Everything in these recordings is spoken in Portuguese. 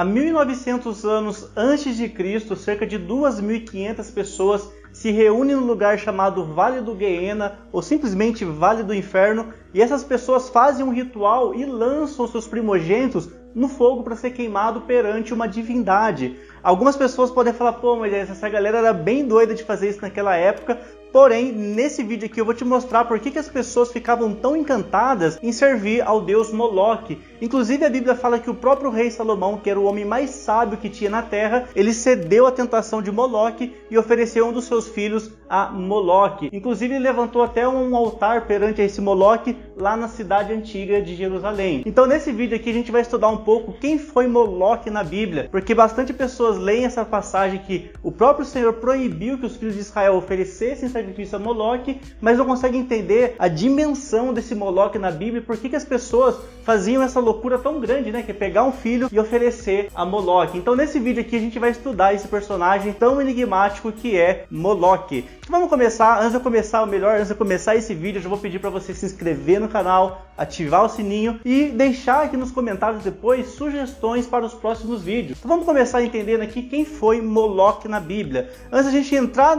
Há 1900 anos antes de Cristo, cerca de 2.500 pessoas se reúnem no lugar chamado Vale do Guiena, ou simplesmente Vale do Inferno, e essas pessoas fazem um ritual e lançam seus primogênitos no fogo para ser queimado perante uma divindade. Algumas pessoas podem falar, pô, mas essa galera era bem doida de fazer isso naquela época. Porém, nesse vídeo aqui eu vou te mostrar por que as pessoas ficavam tão encantadas em servir ao deus Moloque. Inclusive a Bíblia fala que o próprio rei Salomão, que era o homem mais sábio que tinha na terra, ele cedeu à tentação de Moloque e ofereceu um dos seus filhos a Moloque. Inclusive ele levantou até um altar perante esse Moloque lá na cidade antiga de Jerusalém. Então nesse vídeo aqui a gente vai estudar um pouco quem foi Moloque na Bíblia, porque bastante pessoas leem essa passagem que o próprio Senhor proibiu que os filhos de Israel oferecessem sacrifício a Moloque, mas não conseguem entender a dimensão desse Moloque na Bíblia e por que as pessoas faziam essa loucura tão grande, né? Que é pegar um filho e oferecer a Moloque. Então nesse vídeo aqui a gente vai estudar esse personagem tão enigmático que é Moloque. Então vamos começar. Antes de começar esse vídeo, eu já vou pedir para você se inscrever no canal, ativar o sininho e deixar aqui nos comentários depois sugestões para os próximos vídeos. Então vamos começar entendendo aqui quem foi Moloque na Bíblia. Antes da gente entrar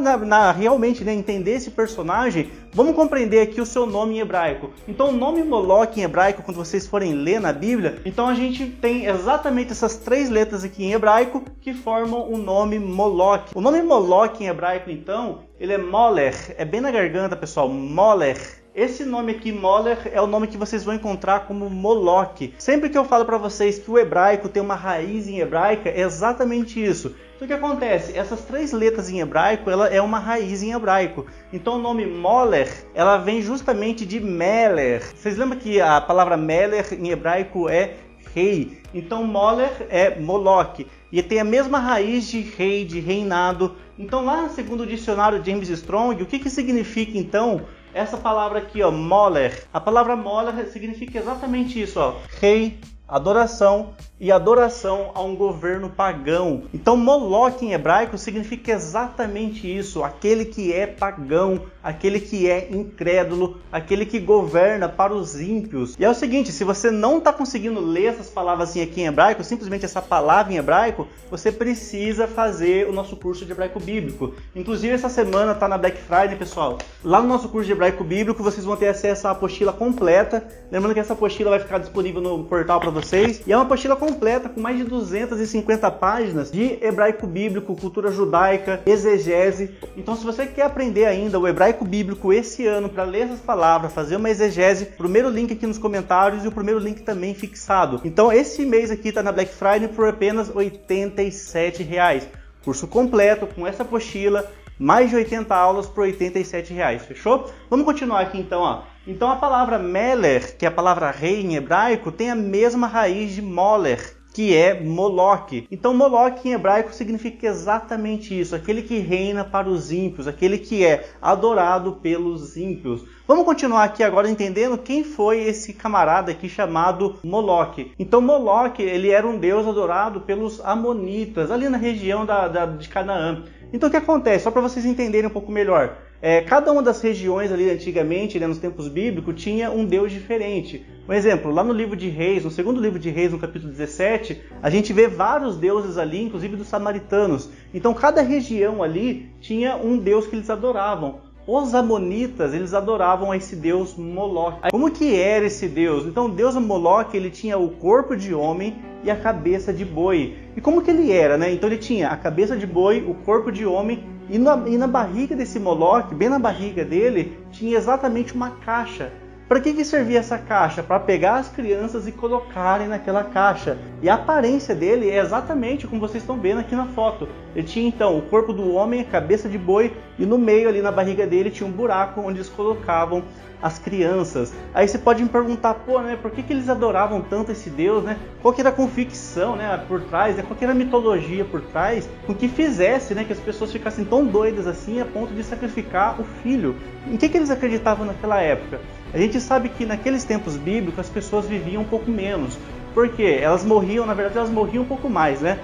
realmente, né, entender esse personagem, vamos compreender aqui o seu nome em hebraico. Então o nome Moloque em hebraico, quando vocês forem ler na Bíblia, então a gente tem exatamente essas três letras aqui em hebraico que formam o nome Moloque. O nome Moloque em hebraico, então, ele é Moler, é bem na garganta, pessoal, Moler. Esse nome aqui, Moler, é o nome que vocês vão encontrar como Moloque. Sempre que eu falo para vocês que o hebraico tem uma raiz em hebraica, é exatamente isso. Então o que acontece? Essas três letras em hebraico, ela é uma raiz em hebraico. Então o nome Moler, ela vem justamente de Meler. Vocês lembram que a palavra Meler em hebraico é rei? Então Moler é Moloque. E tem a mesma raiz de rei, de reinado. Então lá segundo o dicionário James Strong, o que significa então essa palavra aqui, ó, Moler? A palavra Moler significa exatamente isso, ó, rei, adoração e adoração a um governo pagão. Então Moloque em hebraico significa exatamente isso, aquele que é pagão, aquele que é incrédulo, aquele que governa para os ímpios. E é o seguinte, se você não está conseguindo ler essas palavras assim aqui em hebraico, simplesmente essa palavra em hebraico, você precisa fazer o nosso curso de hebraico bíblico. Inclusive essa semana está na Black Friday, pessoal. Lá no nosso curso de hebraico bíblico vocês vão ter acesso à apostila completa. Lembrando que essa apostila vai ficar disponível no portal para vocês. E é uma apostila completa com mais de 250 páginas de hebraico bíblico, cultura judaica, exegese. Então se você quer aprender ainda o hebraico bíblico esse ano para ler essas palavras, fazer uma exegese, o primeiro link aqui nos comentários e o primeiro link também fixado. Então esse mês aqui está na Black Friday por apenas R$ 87. Curso completo com essa apostila, mais de 80 aulas por R$ 87, fechou? Vamos continuar aqui então, ó. Então a palavra Meler, que é a palavra rei em hebraico, tem a mesma raiz de Moler, que é Moloque. Então Moloque em hebraico significa exatamente isso, aquele que reina para os ímpios, aquele que é adorado pelos ímpios. Vamos continuar aqui agora entendendo quem foi esse camarada aqui chamado Moloque. Então Moloque, ele era um deus adorado pelos amonitas, ali na região de Canaã. Então o que acontece? Só para vocês entenderem um pouco melhor. Cada uma das regiões ali antigamente, né, nos tempos bíblicos, tinha um deus diferente. Um exemplo, lá no livro de Reis, no segundo livro de Reis, no capítulo 17, a gente vê vários deuses ali, inclusive dos samaritanos. Então cada região ali tinha um deus que eles adoravam. Os amonitas, eles adoravam a esse deus Moloque. Como que era esse deus? Então o deus Moloque, ele tinha o corpo de homem e a cabeça de boi. E como que ele era, né? Então ele tinha a cabeça de boi, o corpo de homem e na barriga desse Moloque, bem na barriga dele, tinha exatamente uma caixa. Para que servia essa caixa? Para pegar as crianças e colocarem naquela caixa. E a aparência dele é exatamente como vocês estão vendo aqui na foto. Ele tinha então o corpo do homem, a cabeça de boi e no meio ali na barriga dele tinha um buraco onde eles colocavam as crianças. Aí você pode me perguntar, pô, né, por que eles adoravam tanto esse Deus, né? Qual que era a convicção, né, por trás, né? Qual que era a mitologia por trás, com que fizesse, né, que as pessoas ficassem tão doidas assim a ponto de sacrificar o filho? Em que eles acreditavam naquela época? A gente sabe que naqueles tempos bíblicos as pessoas viviam um pouco menos. Por quê? Elas morriam, na verdade elas morriam um pouco mais, né?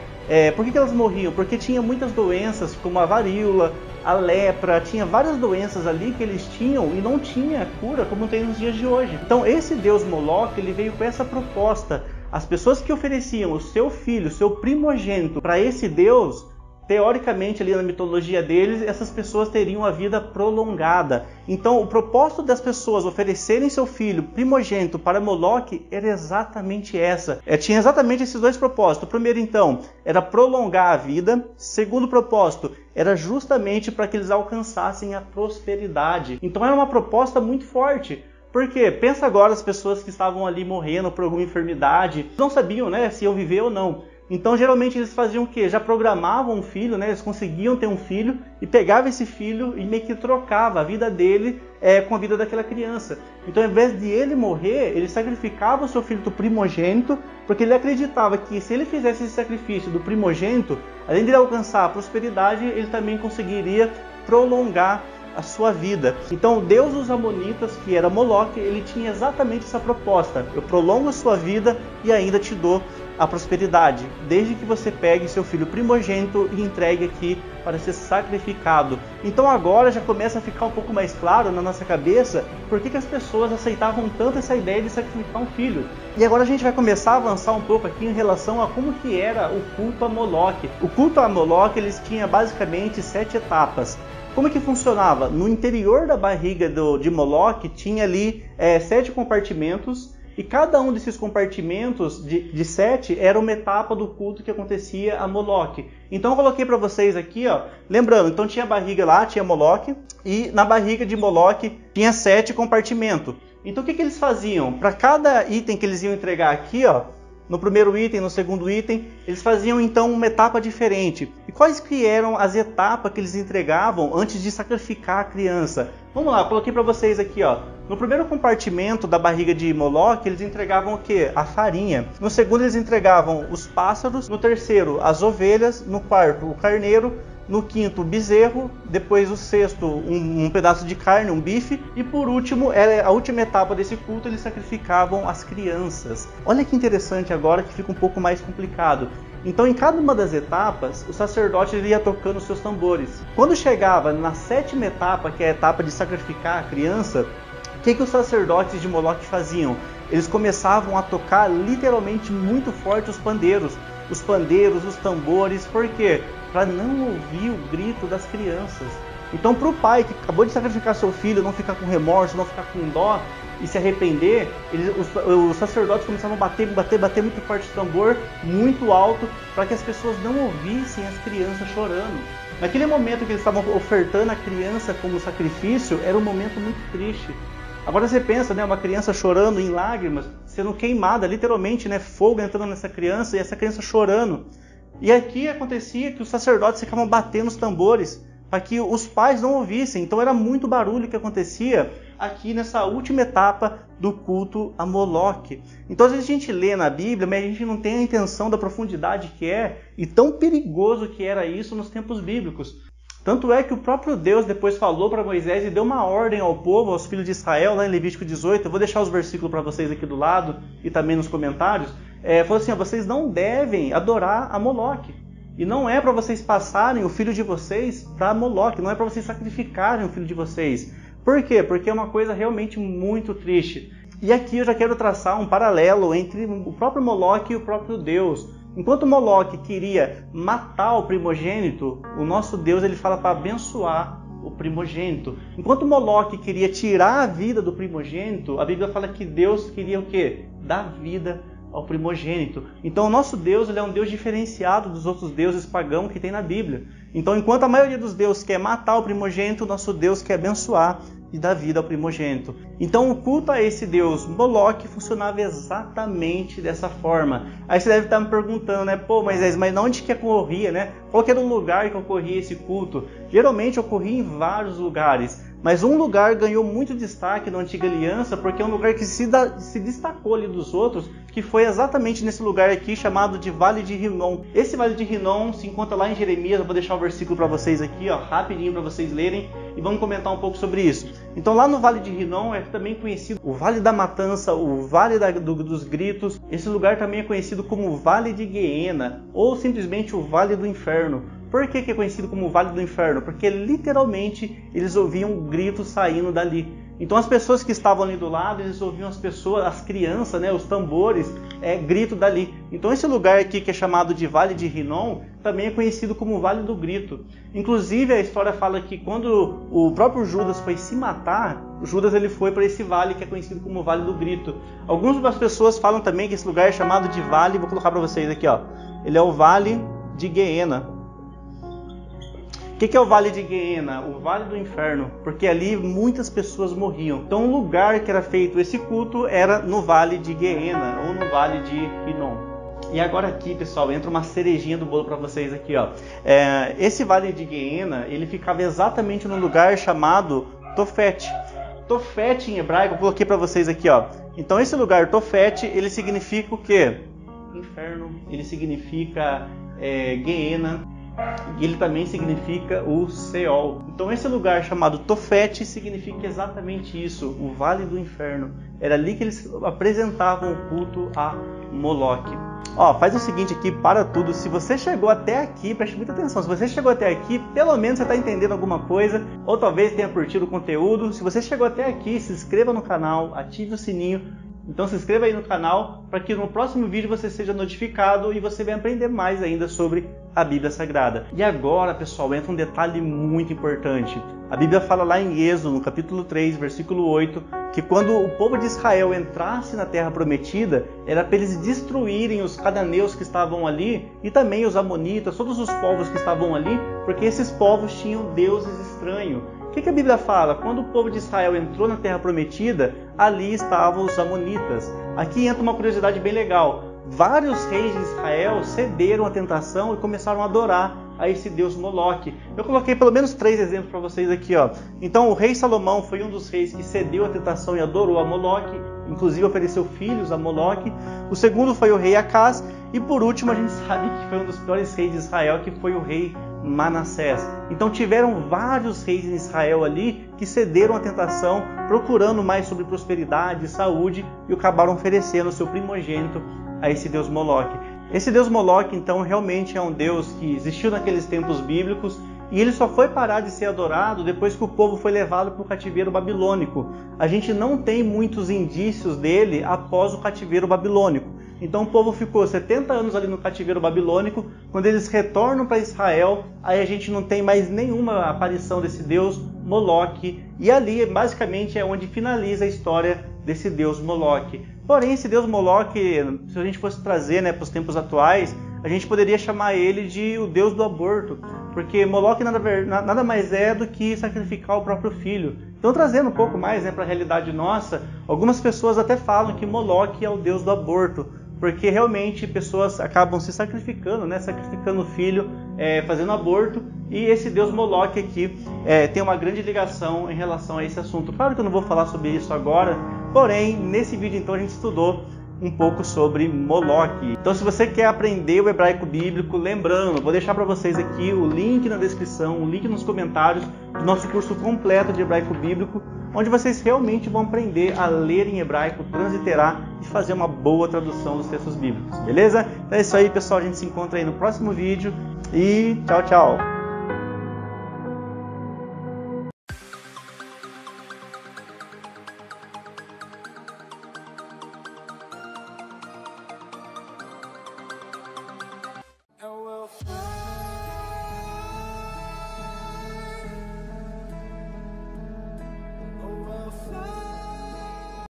Por que elas morriam? Porque tinha muitas doenças, como a varíola, a lepra, tinha várias doenças ali que eles tinham e não tinha cura como tem nos dias de hoje. Então esse deus Moloque, ele veio com essa proposta. as pessoas que ofereciam o seu filho, o seu primogênito para esse Deus, teoricamente ali na mitologia deles, essas pessoas teriam a vida prolongada. Então o propósito das pessoas oferecerem seu filho primogênito para Moloque era exatamente essa. Tinha exatamente esses dois propósitos. O primeiro então era prolongar a vida. Segundo propósito era justamente para que eles alcançassem a prosperidade. Então era uma proposta muito forte. Porque pensa agora as pessoas que estavam ali morrendo por alguma enfermidade, não sabiam, né, se iam viver ou não. Então, geralmente, eles faziam o quê? Já programavam um filho, né? Eles conseguiam ter um filho e pegavam esse filho e meio que trocava a vida dele com a vida daquela criança. Então, ao invés de ele morrer, ele sacrificava o seu filho do primogênito, porque ele acreditava que se ele fizesse esse sacrifício do primogênito, além de ele alcançar a prosperidade, ele também conseguiria prolongar a sua vida. Então o deus dos amonitas, que era Moloque, ele tinha exatamente essa proposta: eu prolongo a sua vida e ainda te dou a prosperidade, desde que você pegue seu filho primogênito e entregue aqui para ser sacrificado. Então agora já começa a ficar um pouco mais claro na nossa cabeça por que as pessoas aceitavam tanto essa ideia de sacrificar um filho. E agora a gente vai começar a avançar um pouco aqui em relação a como que era o culto a Moloque. O culto a Moloque, eles tinham basicamente 7 etapas. Como é que funcionava? No interior da barriga de Moloque tinha ali 7 compartimentos, e cada um desses compartimentos de 7 era uma etapa do culto que acontecia a Moloque. Então eu coloquei para vocês aqui, ó, lembrando, então tinha a barriga lá, tinha Moloque, e na barriga de Moloque tinha 7 compartimentos. Então o que eles faziam? Para cada item que eles iam entregar aqui, ó, no primeiro item, no segundo item, eles faziam então uma etapa diferente. E quais que eram as etapas que eles entregavam antes de sacrificar a criança? Vamos lá, eu coloquei para vocês aqui, ó. No primeiro compartimento da barriga de Moloque, eles entregavam o quê? A farinha. No segundo, eles entregavam os pássaros. No terceiro, as ovelhas. No quarto, o carneiro. No quinto, o bezerro. Depois, o sexto, um pedaço de carne, um bife. E por último, a última etapa desse culto, eles sacrificavam as crianças. Olha que interessante agora, que fica um pouco mais complicado. Então, em cada uma das etapas, o sacerdote ia tocando os seus tambores. Quando chegava na 7ª etapa, que é a etapa de sacrificar a criança, o que os sacerdotes de Moloque faziam? Eles começavam a tocar literalmente muito forte os pandeiros, os tambores. Por quê? Para não ouvir o grito das crianças. Então, para o pai que acabou de sacrificar seu filho não ficar com remorso, não ficar com dó e se arrepender, os sacerdotes começavam a bater muito forte o tambor, muito alto, para que as pessoas não ouvissem as crianças chorando. Naquele momento que eles estavam ofertando a criança como sacrifício, era um momento muito triste. Agora você pensa, né, uma criança chorando em lágrimas, sendo queimada, literalmente, né, fogo entrando nessa criança e essa criança chorando. E aqui acontecia que os sacerdotes ficavam batendo os tambores para que os pais não ouvissem. Então era muito barulho que acontecia aqui nessa última etapa do culto a Moloque. Então às vezes a gente lê na Bíblia, mas a gente não tem a intenção da profundidade que é e tão perigoso que era isso nos tempos bíblicos. Tanto é que o próprio Deus depois falou para Moisés e deu uma ordem ao povo, aos filhos de Israel, lá em Levítico 18. Eu vou deixar os versículos para vocês aqui do lado e também nos comentários. Falou assim, vocês não devem adorar a Moloque. E não é para vocês passarem o filho de vocês para Moloque, não é para vocês sacrificarem o filho de vocês. Por quê? Porque é uma coisa realmente muito triste. E aqui eu já quero traçar um paralelo entre o próprio Moloque e o próprio Deus. Enquanto Moloque queria matar o primogênito, o nosso Deus ele fala para abençoar o primogênito. Enquanto Moloque queria tirar a vida do primogênito, a Bíblia fala que Deus queria o quê? Dar vida ao primogênito. Então o nosso Deus ele é um Deus diferenciado dos outros deuses pagãos que tem na Bíblia. Então enquanto a maioria dos deuses quer matar o primogênito, o nosso Deus quer abençoar e dar vida ao primogênito. Então o culto a esse Deus Moloque funcionava exatamente dessa forma. Aí você deve estar me perguntando, né? Pô, mas onde que ocorria, né? Qual que era o lugar que ocorria esse culto? Geralmente ocorria em vários lugares. Mas um lugar ganhou muito destaque na Antiga Aliança porque é um lugar que se destacou ali dos outros, que foi exatamente nesse lugar aqui chamado de Vale de Rinom. Esse Vale de Rinom se encontra lá em Jeremias. Eu vou deixar um versículo para vocês aqui, ó, rapidinho para vocês lerem e vamos comentar um pouco sobre isso. Então lá no Vale de Rinom é também conhecido o Vale da Matança, o Vale dos Gritos. Esse lugar também é conhecido como o Vale de Guiena ou simplesmente o Vale do Inferno. Por que é conhecido como o Vale do Inferno? Porque literalmente eles ouviam gritos saindo dali. Então as pessoas que estavam ali do lado, eles ouviam as crianças, né, os tambores, grito dali. Então esse lugar aqui que é chamado de Vale de Rinom, também é conhecido como Vale do Grito. Inclusive a história fala que quando o próprio Judas foi se matar, Judas ele foi para esse vale que é conhecido como Vale do Grito. Algumas pessoas falam também que esse lugar é chamado de Vale, vou colocar para vocês aqui, ó. Ele é o Vale de Guiena. O que é o Vale de Guiena? O Vale do Inferno, porque ali muitas pessoas morriam. Então o lugar que era feito esse culto era no Vale de Guiena, ou no Vale de Rinom. E agora aqui, pessoal, entra uma cerejinha do bolo para vocês aqui, ó. Esse Vale de Guiena, ele ficava exatamente no lugar chamado Tofete. Tofete em hebraico, eu coloquei para vocês aqui, ó. Então esse lugar Tofete, ele significa o quê? Inferno, ele significa Guiena. E ele também significa o Seol. Então esse lugar chamado Tofete significa exatamente isso, o Vale do Inferno. Era ali que eles apresentavam o culto a Moloque. Ó, faz o seguinte aqui, para tudo. Se você chegou até aqui, preste muita atenção. Se você chegou até aqui, pelo menos você está entendendo alguma coisa, ou talvez tenha curtido o conteúdo. Se você chegou até aqui, se inscreva no canal, ative o sininho. Então se inscreva aí no canal para que no próximo vídeo você seja notificado e você venha aprender mais ainda sobre a Bíblia Sagrada. E agora, pessoal, entra um detalhe muito importante. A Bíblia fala lá em Êxodo, no capítulo 3, versículo 8, que quando o povo de Israel entrasse na Terra Prometida, era para eles destruírem os cananeus que estavam ali e também os amonitas, todos os povos que estavam ali, porque esses povos tinham deuses estranhos. O que a Bíblia fala? Quando o povo de Israel entrou na Terra Prometida, ali estavam os amonitas. Aqui entra uma curiosidade bem legal. Vários reis de Israel cederam à tentação e começaram a adorar a esse deus Moloque. Eu coloquei pelo menos 3 exemplos para vocês aqui, ó. Então o rei Salomão foi um dos reis que cedeu à tentação e adorou a Moloque, inclusive ofereceu filhos a Moloque. O segundo foi o rei Acaz. E por último a gente sabe que foi um dos piores reis de Israel, que foi o rei Manassés. Então tiveram vários reis em Israel ali que cederam à tentação, procurando mais sobre prosperidade e saúde, e acabaram oferecendo o seu primogênito a esse deus Moloque. Esse deus Moloque, então, realmente é um deus que existiu naqueles tempos bíblicos, e ele só foi parar de ser adorado depois que o povo foi levado para o cativeiro babilônico. A gente não tem muitos indícios dele após o cativeiro babilônico. Então o povo ficou 70 anos ali no cativeiro babilônico. Quando eles retornam para Israel, aí a gente não tem mais nenhuma aparição desse deus Moloque. E ali basicamente é onde finaliza a história desse deus Moloque. Porém, esse deus Moloque, se a gente fosse trazer, né, para os tempos atuais, a gente poderia chamar ele de o deus do aborto. Porque Moloque nada mais é do que sacrificar o próprio filho. Então, trazendo um pouco mais, né, para a realidade nossa, algumas pessoas até falam que Moloque é o deus do aborto. Porque realmente pessoas acabam se sacrificando, né? Sacrificando o filho, fazendo aborto. E esse deus Moloque aqui tem uma grande ligação em relação a esse assunto. Claro que eu não vou falar sobre isso agora, porém, nesse vídeo então a gente estudou um pouco sobre Moloque. Então se você quer aprender o hebraico bíblico, lembrando, vou deixar para vocês aqui o link na descrição, o link nos comentários do nosso curso completo de hebraico bíblico, onde vocês realmente vão aprender a ler em hebraico, transliterar e fazer uma boa tradução dos textos bíblicos, beleza? Então é isso aí, pessoal, a gente se encontra aí no próximo vídeo e tchau, tchau!